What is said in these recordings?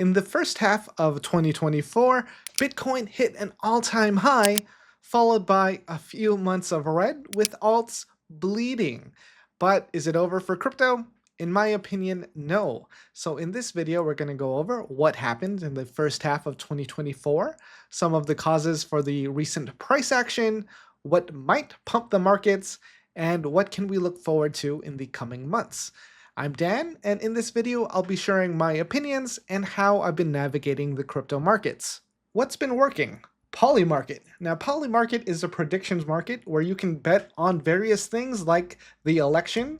In the first half of 2024, Bitcoin hit an all-time high, followed by a few months of red with alts bleeding. But is it over for crypto? In my opinion, no. So in this video, we're going to go over what happened in the first half of 2024, some of the causes for the recent price action, what might pump the markets, and what can we look forward to in the coming months. I'm Dan, and in this video, I'll be sharing my opinions and how I've been navigating the crypto markets. What's been working? Polymarket. Now, Polymarket is a predictions market where you can bet on various things like the election,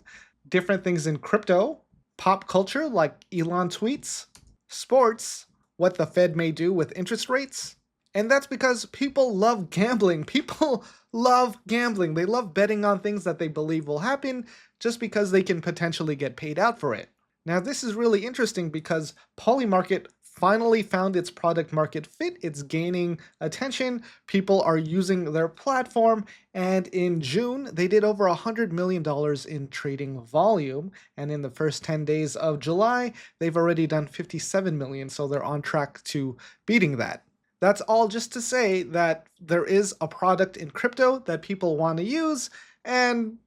different things in crypto, pop culture like Elon tweets, sports, what the Fed may do with interest rates. And that's because people love gambling. People love gambling. They love betting on things that they believe will happen just because they can potentially get paid out for it. Now, this is really interesting because Polymarket finally found its product market fit. It's gaining attention. People are using their platform. And in June, they did over $100 million in trading volume. And in the first 10 days of July, they've already done $57 million. So they're on track to beating that. That's all just to say that there is a product in crypto that people want to use, and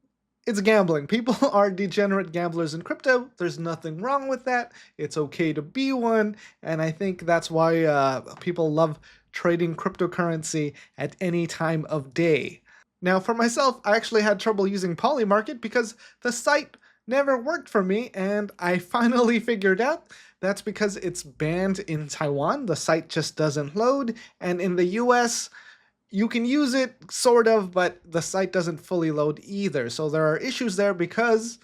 it's gambling. People are degenerate gamblers in crypto. There's nothing wrong with that. It's okay to be one, and I think that's why people love trading cryptocurrency at any time of day. Now, for myself, I actually had trouble using Polymarket because the site never worked for me, and I finally figured out that's because it's banned in Taiwan. The site just doesn't load, and in the US, you can use it, sort of, but the site doesn't fully load either. So there are issues there because,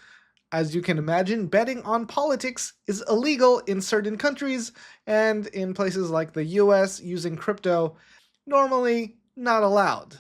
as you can imagine, betting on politics is illegal in certain countries, and in places like the US, using crypto, normally not allowed.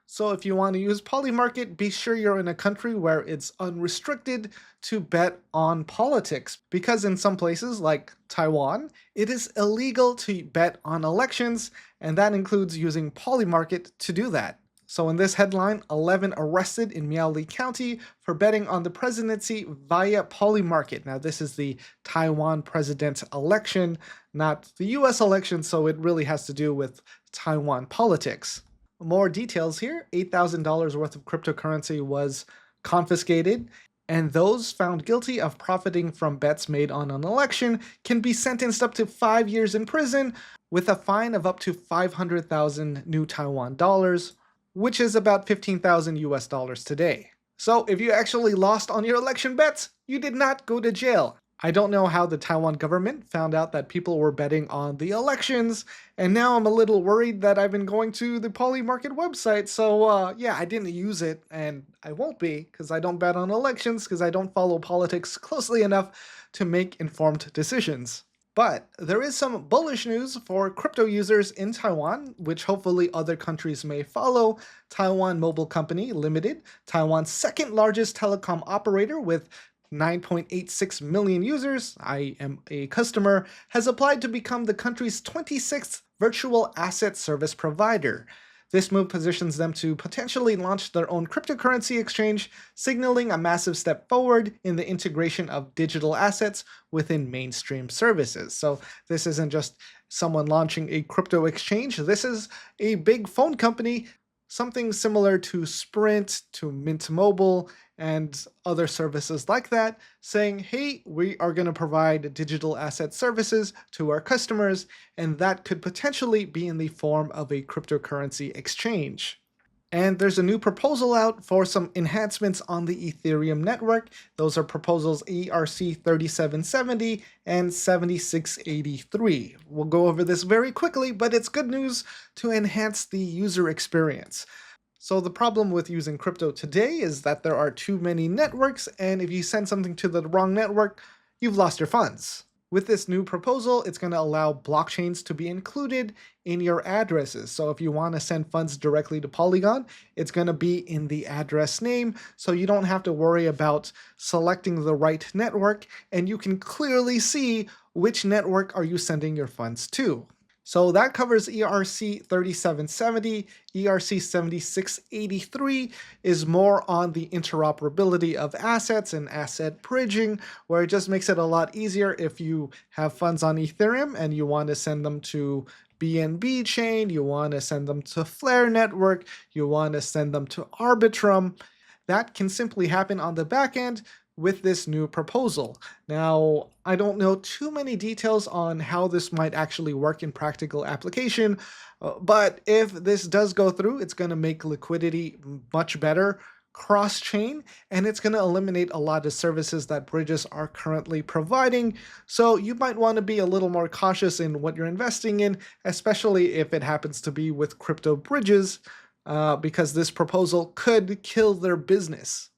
So if you want to use Polymarket, be sure you're in a country where it's unrestricted to bet on politics. Because in some places like Taiwan, it is illegal to bet on elections, and that includes using Polymarket to do that. So in this headline, 11 arrested in Miaoli County for betting on the presidency via Polymarket. Now this is the Taiwan president election, not the US election, so it really has to do with Taiwan politics. More details here. $8,000 worth of cryptocurrency was confiscated, and those found guilty of profiting from bets made on an election can be sentenced up to 5 years in prison with a fine of up to 500,000 new Taiwan dollars, which is about 15,000 US dollars today. So if you actually lost on your election bets, you did not go to jail. I don't know how the Taiwan government found out that people were betting on the elections, and now I'm a little worried that I've been going to the Polymarket website, so yeah, I didn't use it, and I won't be, because I don't bet on elections, because I don't follow politics closely enough to make informed decisions. But there is some bullish news for crypto users in Taiwan, which hopefully other countries may follow. Taiwan Mobile Company Limited, Taiwan's second largest telecom operator with 9.86 million users, I am a customer, has applied to become the country's 26th virtual asset service provider. This move positions them to potentially launch their own cryptocurrency exchange, signaling a massive step forward in the integration of digital assets within mainstream services. So this isn't just someone launching a crypto exchange, this is a big phone company, something similar to Sprint, to Mint Mobile, and other services like that, saying, hey, we are going to provide digital asset services to our customers, and that could potentially be in the form of a cryptocurrency exchange. And there's a new proposal out for some enhancements on the Ethereum network. Those are proposals ERC 3770 and 7683. We'll go over this very quickly, but it's good news to enhance the user experience. So the problem with using crypto today is that there are too many networks, and if you send something to the wrong network, you've lost your funds. With this new proposal, it's going to allow blockchains to be included in your addresses. So if you want to send funds directly to Polygon, it's going to be in the address name, so you don't have to worry about selecting the right network, and you can clearly see which network are you sending your funds to. So that covers ERC 3770. ERC 7683 is more on the interoperability of assets and asset bridging, where it just makes it a lot easier if you have funds on Ethereum and you want to send them to BNB chain, you want to send them to Flare network, you want to send them to Arbitrum. That can simply happen on the back end with this new proposal. Now, I don't know too many details on how this might actually work in practical application, but if this does go through, it's going to make liquidity much better cross-chain, and it's going to eliminate a lot of services that bridges are currently providing. So you might want to be a little more cautious in what you're investing in, especially if it happens to be with crypto bridges, because this proposal could kill their business.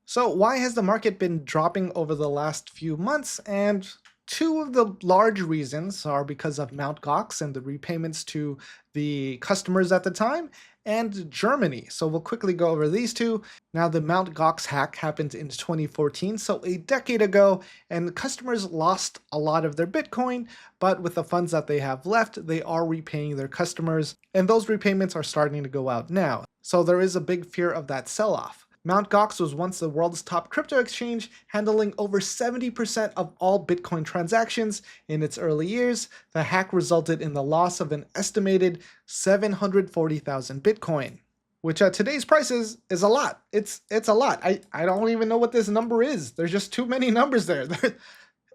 So why has the market been dropping over the last few months? And two of the large reasons are because of Mt. Gox and the repayments to the customers at the time, and Germany. So we'll quickly go over these two. Now, the Mt. Gox hack happened in 2014, so a decade ago, and customers lost a lot of their Bitcoin, but with the funds that they have left, they are repaying their customers, and those repayments are starting to go out now. So there is a big fear of that sell-off. Mt. Gox was once the world's top crypto exchange, handling over 70% of all Bitcoin transactions in its early years. The hack resulted in the loss of an estimated 740,000 Bitcoin, which at today's prices is a lot. It's a lot. I don't even know what this number is. There's just too many numbers there.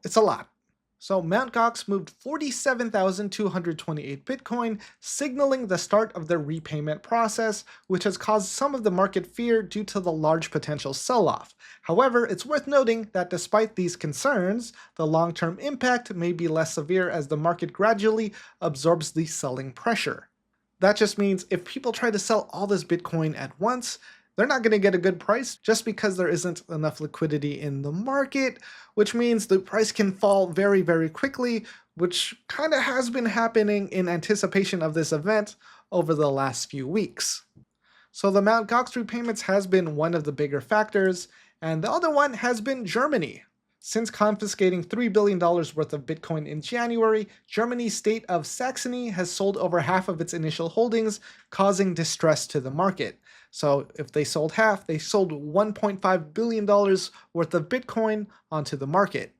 It's a lot. So Mt. Gox moved 47,228 Bitcoin, signaling the start of their repayment process, which has caused some of the market fear due to the large potential sell-off. However, it's worth noting that despite these concerns, the long-term impact may be less severe as the market gradually absorbs the selling pressure. That just means if people try to sell all this Bitcoin at once, they're not going to get a good price just because there isn't enough liquidity in the market, which means the price can fall very, very quickly, which kind of has been happening in anticipation of this event over the last few weeks. So the Mt. Gox repayments has been one of the bigger factors, and the other one has been Germany. Since confiscating $3 billion worth of Bitcoin in January, Germany's state of Saxony has sold over half of its initial holdings, causing distress to the market. So if they sold half, they sold $1.5 billion worth of Bitcoin onto the market.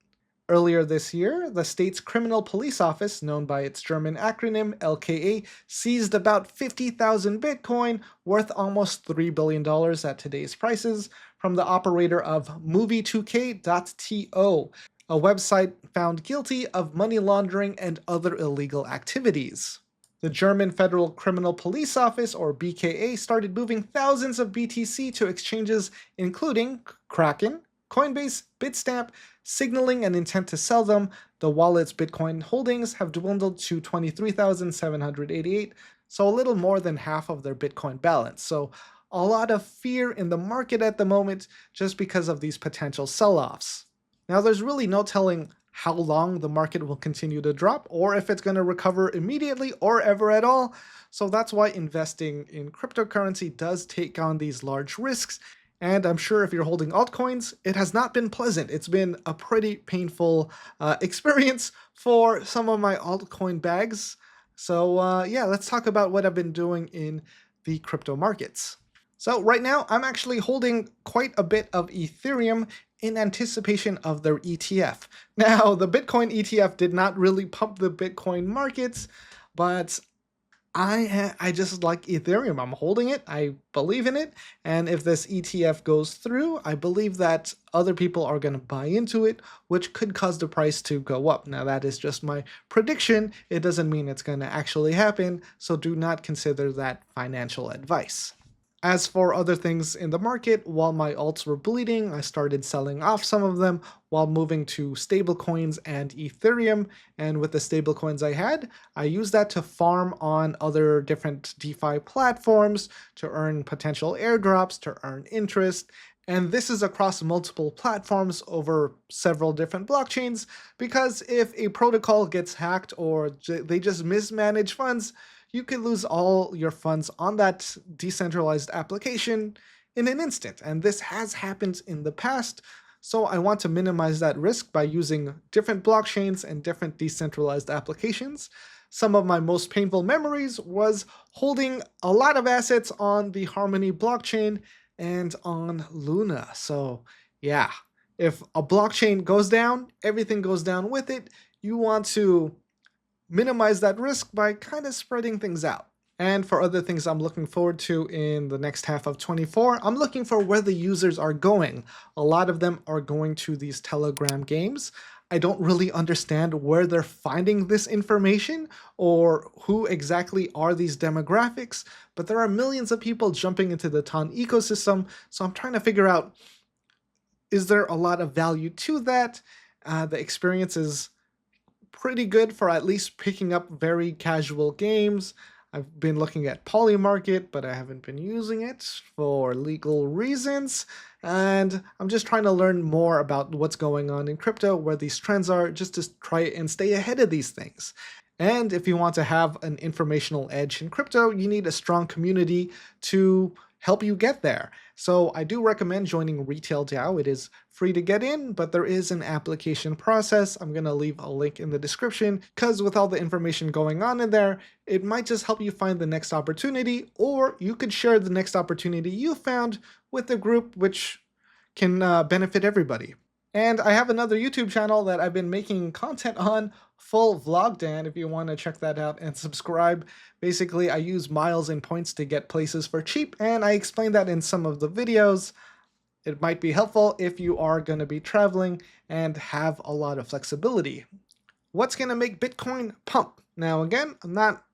Earlier this year, the state's criminal police office, known by its German acronym LKA, seized about 50,000 Bitcoin, worth almost $3 billion at today's prices, from the operator of movie2k.to, a website found guilty of money laundering and other illegal activities. The German Federal Criminal Police Office, or BKA, started moving thousands of BTC to exchanges including Kraken, Coinbase, Bitstamp, signaling an intent to sell them. The wallet's Bitcoin holdings have dwindled to 23,788, so a little more than half of their Bitcoin balance. So a lot of fear in the market at the moment just because of these potential sell-offs. Now, there's really no telling how long the market will continue to drop, or if it's going to recover immediately or ever at all. So that's why investing in cryptocurrency does take on these large risks. And I'm sure if you're holding altcoins, it has not been pleasant. It's been a pretty painful experience for some of my altcoin bags. So yeah, let's talk about what I've been doing in the crypto markets. So right now, I'm actually holding quite a bit of Ethereum in anticipation of their ETF. Now, the Bitcoin ETF did not really pump the Bitcoin markets, but I just like Ethereum. I'm holding it. I believe in it. And if this ETF goes through, I believe that other people are going to buy into it, which could cause the price to go up. Now, that is just my prediction. It doesn't mean it's going to actually happen, so do not consider that financial advice. As for other things in the market, while my alts were bleeding, I started selling off some of them while moving to stablecoins and Ethereum. And with the stablecoins I had, I used that to farm on other different DeFi platforms to earn potential airdrops, to earn interest. And this is across multiple platforms over several different blockchains, because if a protocol gets hacked or they just mismanage funds, you could lose all your funds on that decentralized application in an instant. And this has happened in the past. So I want to minimize that risk by using different blockchains and different decentralized applications. Some of my most painful memories was holding a lot of assets on the Harmony blockchain and on Luna. So yeah, if a blockchain goes down, everything goes down with it. You want to minimize that risk by kind of spreading things out. And for other things I'm looking forward to in the next half of 24, I'm looking for where the users are going. A lot of them are going to these Telegram games. I don't really understand where they're finding this information or who exactly are these demographics, but there are millions of people jumping into the Ton ecosystem, so I'm trying to figure out, is there a lot of value to that? The experience is pretty good for at least picking up very casual games. I've been looking at Polymarket, but I haven't been using it for legal reasons. And I'm just trying to learn more about what's going on in crypto, where these trends are, just to try and stay ahead of these things. And if you want to have an informational edge in crypto, you need a strong community to help you get there. So I do recommend joining Retail DAO. It is free to get in, but there is an application process. I'm going to leave a link in the description because with all the information going on in there, it might just help you find the next opportunity, or you could share the next opportunity you found with the group, which can benefit everybody. And I have another YouTube channel that I've been making content on, Full Vlog Dan, if you want to check that out and subscribe. Basically, I use miles and points to get places for cheap, and I explain that in some of the videos. It might be helpful if you are going to be traveling and have a lot of flexibility. What's going to make Bitcoin pump? Now again, I'm not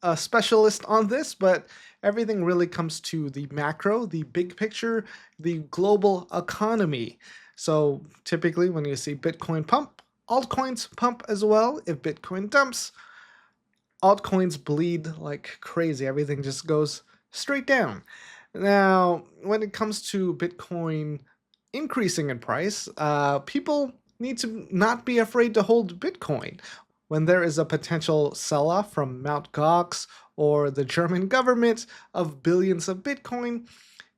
a specialist on this, but everything really comes to the macro, the big picture, the global economy. So typically when you see Bitcoin pump, altcoins pump as well. If Bitcoin dumps, altcoins bleed like crazy. Everything just goes straight down. Now, when it comes to Bitcoin increasing in price, people need to not be afraid to hold Bitcoin. When there is a potential sell-off from Mt. Gox or the German government of billions of Bitcoin,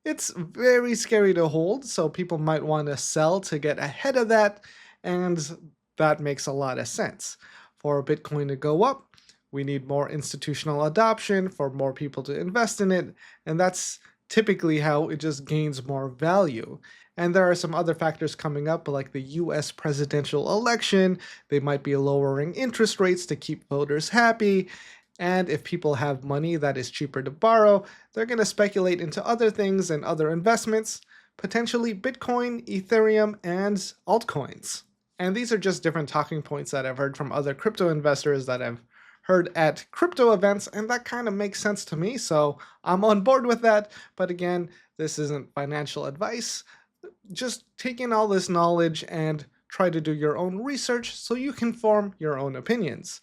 it's very scary to hold, so people might want to sell to get ahead of that, and that makes a lot of sense. For Bitcoin to go up, we need more institutional adoption for more people to invest in it, and that's typically how it just gains more value. And there are some other factors coming up, like the US presidential election. They might be lowering interest rates to keep voters happy. And if people have money that is cheaper to borrow, they're going to speculate into other things and other investments, potentially Bitcoin, Ethereum, and altcoins. And these are just different talking points that I've heard from other crypto investors that I've heard at crypto events, and that kind of makes sense to me, so I'm on board with that. But again, this isn't financial advice. Just take in all this knowledge and try to do your own research so you can form your own opinions.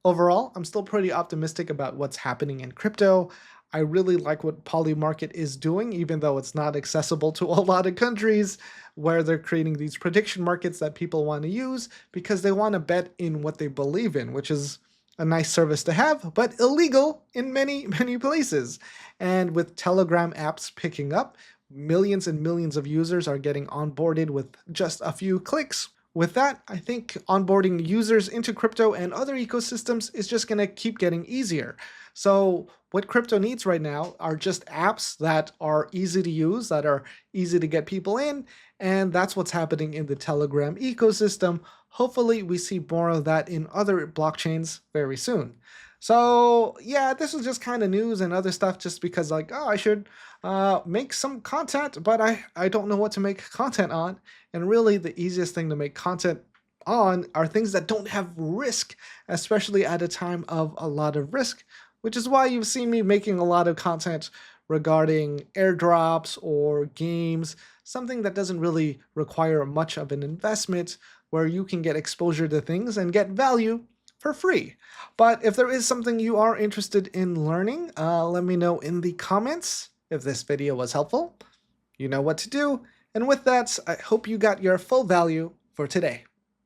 Overall, I'm still pretty optimistic about what's happening in crypto. I really like what Polymarket is doing, even though it's not accessible to a lot of countries, where they're creating these prediction markets that people want to use because they want to bet in what they believe in, which is a nice service to have, but illegal in many, many places. And with Telegram apps picking up, millions and millions of users are getting onboarded with just a few clicks. With that, I think onboarding users into crypto and other ecosystems is just going to keep getting easier. So what crypto needs right now are just apps that are easy to use, that are easy to get people in, and that's what's happening in the Telegram ecosystem. Hopefully we see more of that in other blockchains very soon. So yeah, this was just kind of news and other stuff just because like, oh, I should make some content, but I don't know what to make content on. And really the easiest thing to make content on are things that don't have risk, especially at a time of a lot of risk, which is why you've seen me making a lot of content regarding airdrops or games, something that doesn't really require much of an investment, where you can get exposure to things and get value for free. But if there is something you are interested in learning, let me know in the comments. If this video was helpful, you know what to do. And with that, I hope you got your full value for today.